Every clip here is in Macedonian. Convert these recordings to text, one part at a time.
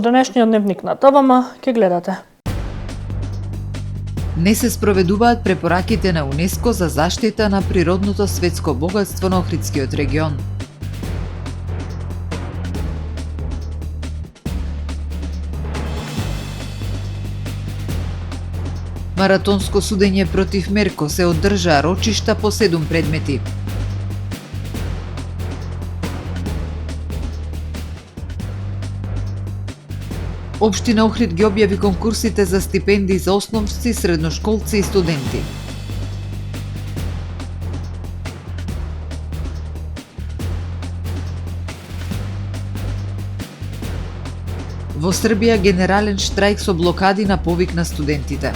денешниот дневник на ТВМ ќе гледате. Не се спроведуваат препораките на УНЕСКО за заштита на природното светско богатство на Охридскиот регион. Маратонско судење против Мерко се одржаа рочишта по 7 предмети. Општина Охрид ги објави конкурсите за стипендии за основци, средношколци и студенти. Во Србија генерален штрајк со блокади на повик на студентите.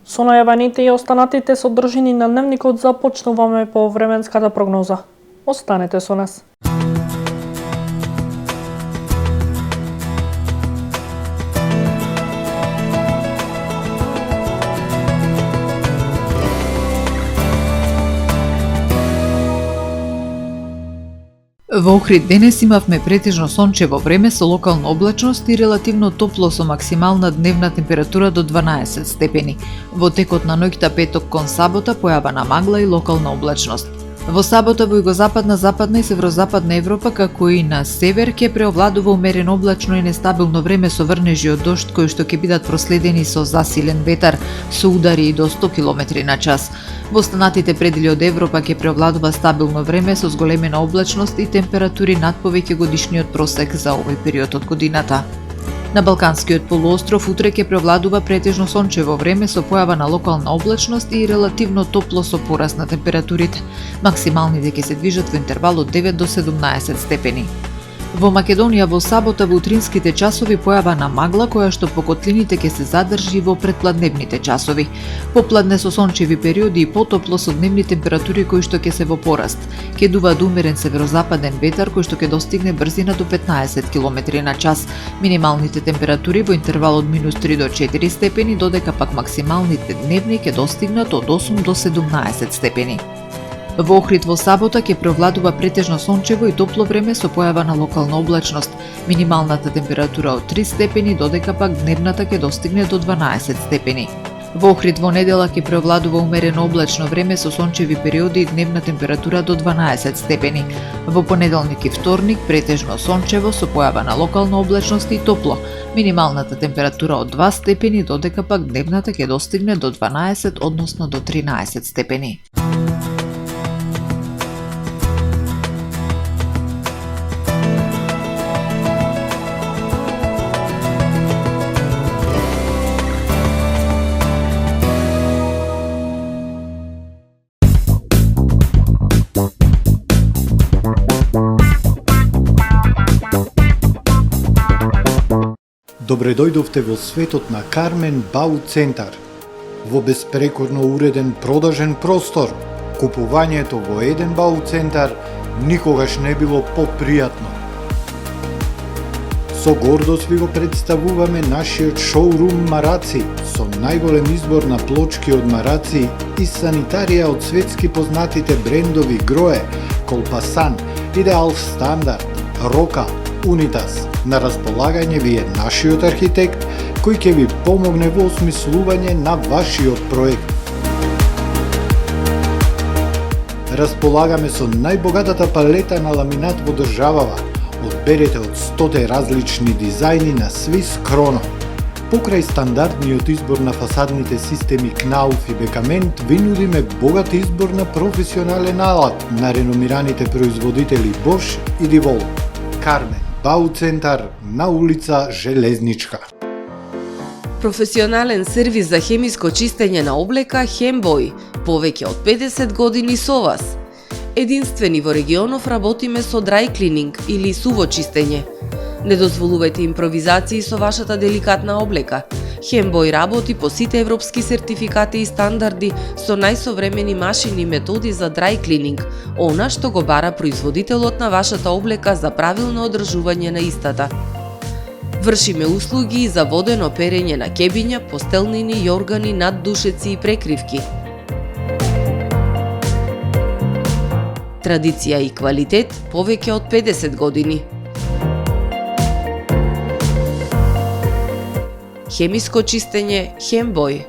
Со најавените и останатите содржини на дневникот започнуваме по временската прогноза. Останете со нас. Во Охрид денес имавме претежно сончево време со локална облачност и релативно топло со максимална дневна температура до 12 степени. Во текот на ноќта петок кон сабота појавана магла и локална облачност. Во сабота во југозападна, западна и северозападна Европа, како и на север, ќе преовладува умерено облачно и нестабилно време со врнежи од дожд кои што ќе бидат проследени со засилен ветар со удари и до 100 км на час. Во останатите предели од Европа ќе преовладува стабилно време со зголемена облачност и температури над повеќе годишниот просек за овој период од годината. На Балканскиот полуостров утре ќе преовладува претежно сончево време со појава на локална облачност и релативно топло со пораст на температурите. Максималните ќе се движат во интервал од 9 до 17 степени. Во Македонија во сабота во утринските часови појава на магла која што по котлините ќе се задржи во предпладневните часови. Попладне со сончеви периоди и потопло со дневни температури кои што ќе се во пораст. Ќе дува умерен северозападен ветар кој што ќе достигне брзина до 15 км на час. Минималните температури во интервал од -3 до 4 степени, додека пак максималните дневни ќе достигнат од 8 до 17 степени. Во Охрид во сабота ќе преовладува претежно сончево и топло време со појава на локална облачност. Минималната температура од 3 степени, додека пак дневната ќе достигне до 12 степени. Во Охрид во недела ќе преовладува умерено облачно време со сончеви периоди и дневна температура до 12 степени. Во понеделник и вторник претежно сончево со појава на локална облачност и топло. Минималната температура од 2 степени, додека пак дневната ќе достигне до 12, односно до 13 степени. Добре дојдовте во светот на Кармен Бау Центар. Во беспрекорно уреден продажен простор, купувањето во еден Бау Центар никогаш не било попријатно. Со гордост ви го представуваме нашиот шоурум Мараци, со најголем избор на плочки од Мараци и санитарија од светски познатите брендови Грое, Колпасан, Идеал Стандард, Рока, Унитас. На располагање ви е нашиот архитект, кој ќе ви помогне во осмислување на вашиот проект. Располагаме со најбогатата палета на ламинат во државава. Одберете од 100 различни дизајни на Swiss Chrono. Покрај стандардниот избор на фасадните системи Knauf и Бекамент, ви нудиме богат избор на професионален алат на реномираните производители Bosch и Divol. Кармен Бау Центар на улица Железничка. Професионален сервис за хемиско чистење на облека Хембој, повеќе од 50 години со вас. Единствени во регионов работиме со dry cleaning или суво чистење. Не дозволувајте импровизации со вашата деликатна облека. Хембој работи по сите европски сертификати и стандарди со најсовремени машини и методи за dry cleaning, она што го бара производителот на вашата облека за правилно одржување на истата. Вршиме услуги и за водено перење на кебиња, постелнини, јоргани, наддушеци и прекривки. Традиција и квалитет повеќе од 50 години. хемиско чистење Хембој.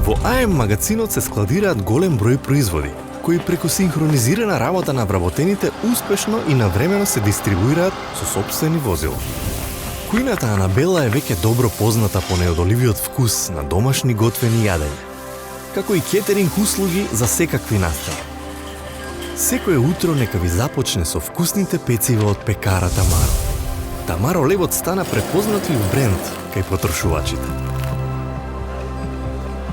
Во АМ магазинот се складираат голем број производи, кои преку синхронизирана работа на вработените успешно и навремено се дистрибуираат со сопствени возила. Кујната Анабела е веќе добро позната по неодоливиот вкус на домашни готвени јадења, како и кетеринг услуги за секакви настани. Секое утро нека ви започне со вкусните пецива од пекара Тамаро. Тамаро лебот стана препознатлив бренд кај потрошувачите.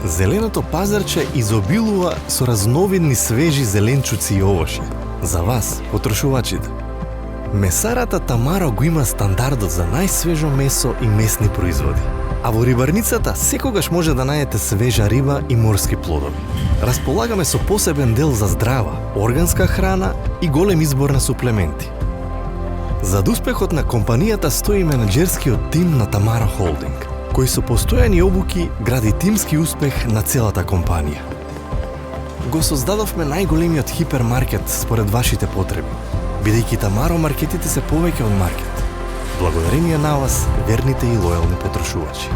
Зеленото пазарче изобилува со разновидни свежи зеленчуци и овошје. За вас, потрошувачите. Месарата Тамаро го има стандардот за најсвежо месо и месни производи. А во рибарницата секогаш може да најдете свежа риба и морски плодови. Располагаме со посебен дел за здрава, органска храна и голем избор на суплементи. Зад успехот на компанијата стои менаџерскиот тим на Тамаро Холдинг, кој со постојани обуки гради тимски успех на целата компанија. Го создадовме најголемиот хипермаркет според вашите потреби, бидејќи Тамаро маркетите се повеќе од маркет. Благодарение на вас, верните и лојални потрошувачи.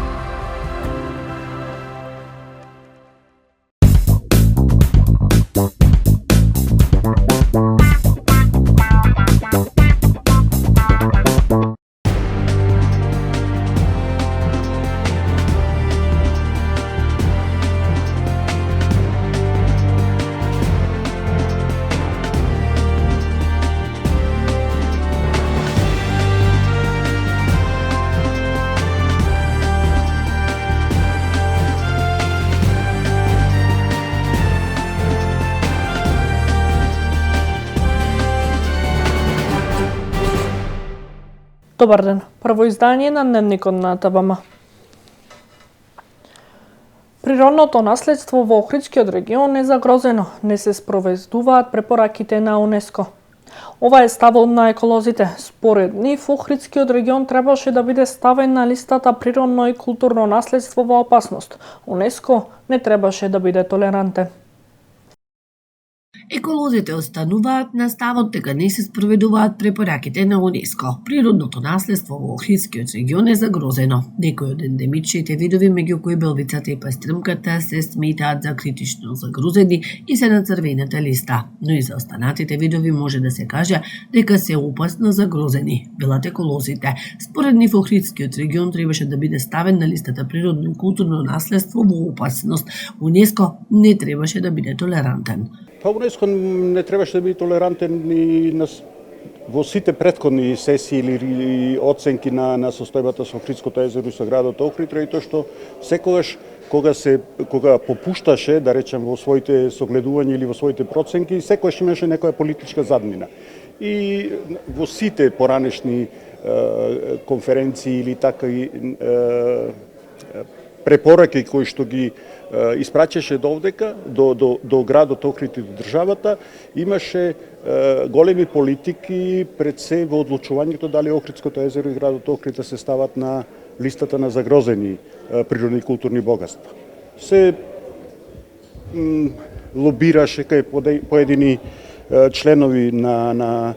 Добар ден. Прво издание на Дневникот на ТВМ. Природното наследство во Охридскиот регион е загрозено. Не се спроведуваат препораките на УНЕСКО. Ова е ставот на еколозите. Според нив, Охридскиот регион требаше да биде ставен на листата природно и културно наследство во опасност. УНЕСКО не требаше да биде толерантен. Еколозите остануваат на ставот дека не се спроведуваат препораките на УНЕСКО. Природното наследство во Охридскиот регион е загрозено. Некои од ендемичните видови, меѓу кои белвицата и пастрмката, се сметаат за критично загрозени и се на црвената листа. Но и за останатите видови може да се каже дека се опасно загрозени, велат еколозите. Според нив, Охридскиот регион требаше да биде ставен на листата природно и културно наследство во опасност. УНЕСКО не требаше да биде толерантен. Па УНЕСКО не требаше да биде толерантен и во сите претходни сесии или оценки на состојбата со Охридското езеро и со градот Охрид, и тоа што секогаш кога попушташе, да речем, во своите согледувања или во своите проценки, секогаш имаше некоја политичка заднина. И во сите поранешни конференции или така и препораки кои што ги испраќаше довдека до градот Охрид и до државата, имаше големи политики пред се во одлучувањето дали Охридското езеро и градот Охрид да се стават на листата на загрозени природни и културни богатства. Се лобираше кај поедини членови на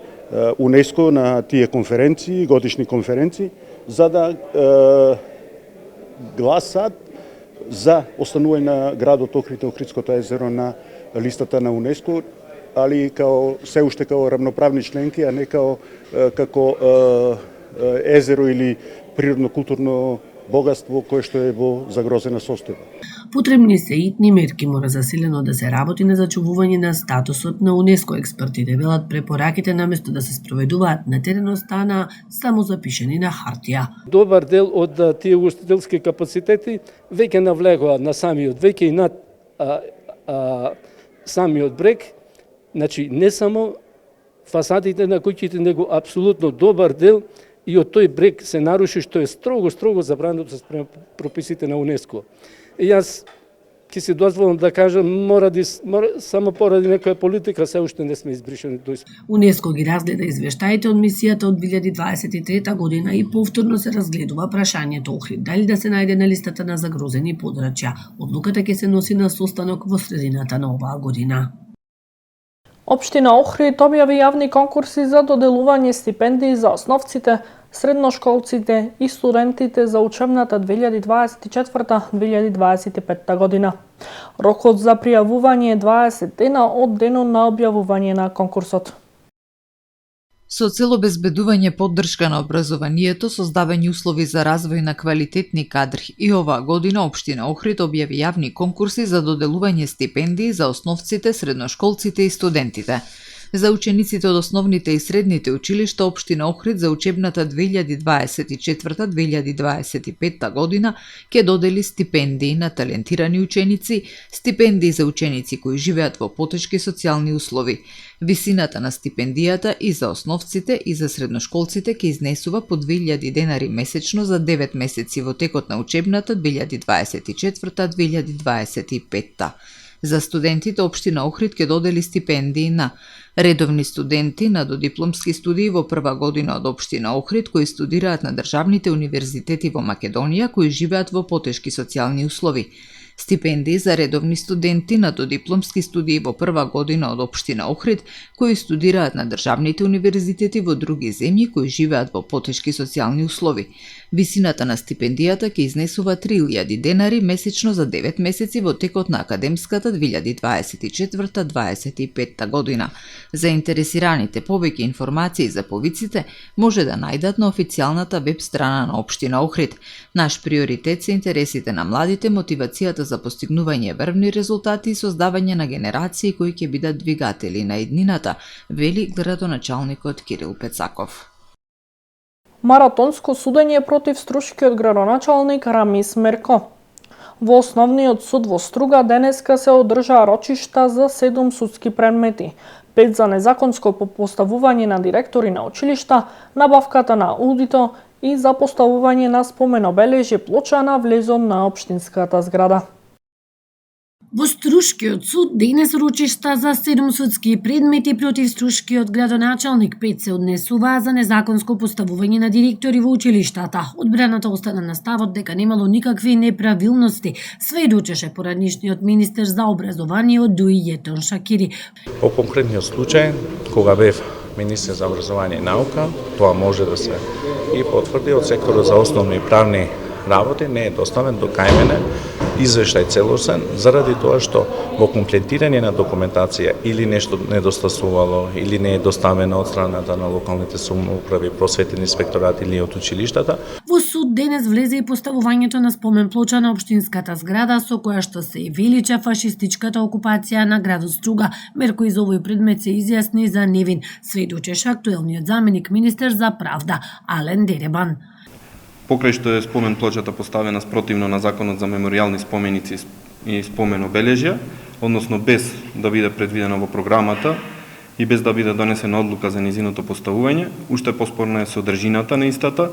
УНЕСКО на тие конференции, годишни конференции, за да гласат за останување на градот Охрид и Охридското езеро на листата на УНЕСКО, али се уште као рамноправни членки, а не како езеро или природно-културно богатство кое што е во загрозена состојба. Потребни се итни мерки, мора заселено да се работи на зачувување на статусот на УНЕСКО. Експертите велат препораките наместо да се спроведуваат на терен остана само запишени на хартија. Добар дел од тие угостителски капацитети веќе навлегоа на самиот, веќе и над самиот брег. Значи, не само фасадите на куќите, него апсолутно добар дел и од тој брег се наруши, што е строго забрането спрема прописите на УНЕСКО. И јас ќе се дозволам да кажам, мора само поради некоја политика се уште не сме избришани. УНЕСКО ги разгледа извештаите од мисијата од 2023 година и повторно се разгледува прашањето Охрид дали да се најде на листата на загрозени подрачја. Одлуката ќе се носи на состанок во средината на оваа година. Општина Охрид објави јавни конкурси за доделување стипендии за основците, средношколците и студентите за учебната 2024-2025 година. Рокот за пријавување е 20 дена од денот на објавување на конкурсот. Со цел обезбедување поддршка на образованието, создавање услови за развој на квалитетни кадри и оваа година Општина Охрид објави јавни конкурси за доделување стипендии за основците, средношколците и студентите. За учениците од основните и средните училишта Општина Охрид за учебната 2024-2025 година ќе додели стипендии на талентирани ученици, стипендии за ученици кои живеат во потешки социјални услови. Висината на стипендијата и за основците и за средношколците ќе изнесува по 2000 денари месечно за 9 месеци во текот на учебната 2024-2025. За студентите Општина Охрид ќе додели стипендии на редовни студенти на додипломски студии во прва година од Општина Охрид кои студираат на државните универзитети во Македонија кои живеат во потешки социјални услови. Стипендии за редовни студенти на додипломски студии во прва година од Општина Охрид кои студираат на државните универзитети во други земји кои живеат во потешки социјални услови. Висината на стипендијата ќе изнесува 3000 денари месечно за 9 месеци во текот на академската 2024-2025 година. Заинтересираните повеќе информации за повиците може да најдат на официјалната веб страна на Општина Охрид. Наш приоритет се интересите на младите, мотивацијата за постигнување верни резултати и создавање на генерации кои ќе бидат двигатели на иднината, вели градоначалникот Кирил Пецаков. Маратонско судење против струшкиот градоначалник Рамис Мерко. Во Основниот суд во Струга денеска се одржаа рочишта за 7 судски предмети. 5 за незаконско поставување на директори на училишта, набавката на аудито и за поставување на споменобележје плоча на влезот на општинската зграда. Во Струшкиот суд денес рочишта за 7 судски предмети против Струшкиот градоначалник. 5 се однесуваа за незаконско поставување на директори во училиштата. Одбраната остана на ставот дека немало никакви неправилности, сведочеше поранишниот министер за образование Дуи Јетон Шакири. По конкретниот случај, кога бев министер за образование и наука, тоа може да се и потврди од секторот за основни и правни работи, не е доставен до кај мене извештај целосен, заради тоа што во комплетирање на документација или нешто недостасувало, или не е доставено од страната на локалните самоуправи, просветен инспекторат или од училиштата. Во суд денес влезе и поставувањето на спомен плоча на општинската зграда со која што се велича фашистичката окупација на градот Струга. Мерко из овој предмет се изјасни за невин, сведочеше актуелниот заменик министер за правда Ален Деребан. Покрај што е спомен плочата поставена спротивно на законот за меморијални споменици и спомен обележја, односно без да биде предвидено во програмата и без да биде донесена одлука за низиното поставување, уште поспорна е содржината на истата,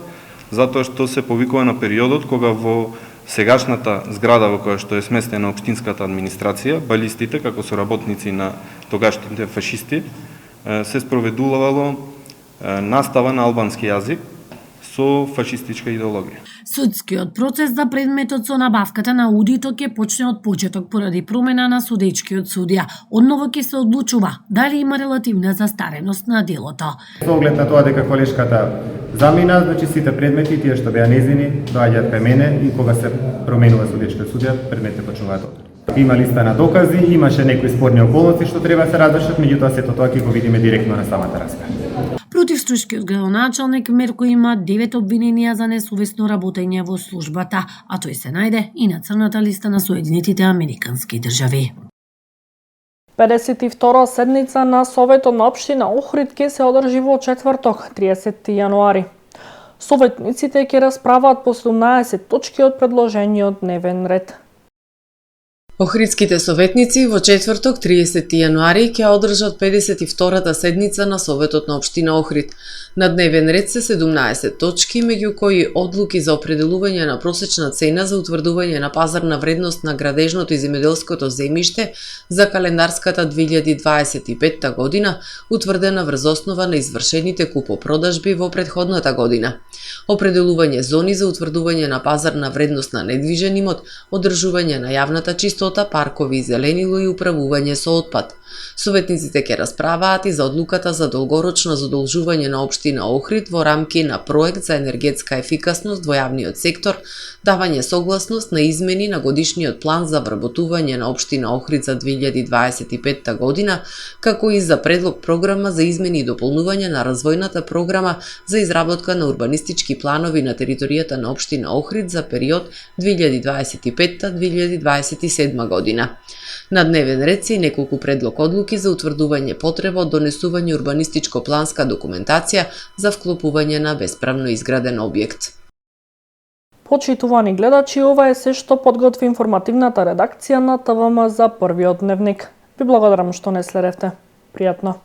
затоа што се повикува на периодот кога во сегашната зграда во која што е сместена општинската администрација, балистите како соработници на тогашните фашисти се спроведувало настава на албански јазик со фашистичка идеологија. Судскиот процес за предметот со набавката на аудито ќе почне од почеток поради промена на судечкиот судија. Одново ќе се одлучува дали има релативна застареност на делото. Со оглед на тоа дека колешката замина, значи сите предмети тие што беа нејзини доаѓаат кај мене и кога се променува судечкиот судија, предметите почнуваат од. Има листа на докази, имаше некои спорни околности што треба да се разрешат, меѓутоа сето тоа ќе го видиме директно на самата расправа. Против Штучкиот градоначалник Мерко има 9 обвиненија за несовесно работење во службата, а тој се најде и на црната листа на Соединетите Американски држави. 52 седница на Советот на општина Охрид ќе се одржи во четврток, 30 јануари. Советниците ќе расправаат по 17 точки од предложениот дневен ред. Охридските советници во четврток 30 јануари ќе одржат 52-та седница на Советот на општина Охрид. На дневен ред се 17 точки, меѓу кои одлуки за определување на просечна цена за утврдување на пазарна вредност на градежното и земјоделското земјиште за календарската 2025 година, утврдена врз основа на извршените купопродажби во претходната година. Определување зони за утврдување на пазарна вредност на недвижен имот, одржување на јавната чистота, паркови и зеленило и управување со отпад. Советниците ќе расправаат и за одлуката за долгорочно задолжување на општина Охрид во рамки на проект за енергетска ефикасност во јавниот сектор, давање согласност на измени на годишниот план за вработување на општина Охрид за 2025 година, како и за предлог програма за измени и дополнување на развојната програма за изработка на урбанистички планови на територијата на општина Охрид за период 2025-2027 година. На дневен ред се и неколку предлог одлуки за утврдување потреба од донесување урбанистичко-планска документација за вклопување на бесправно изграден објект. Почитувани гледачи, ова е се што подготви информативната редакција на ТВМ за првиот дневник. Ви благодарам што не следевте. Пријатно.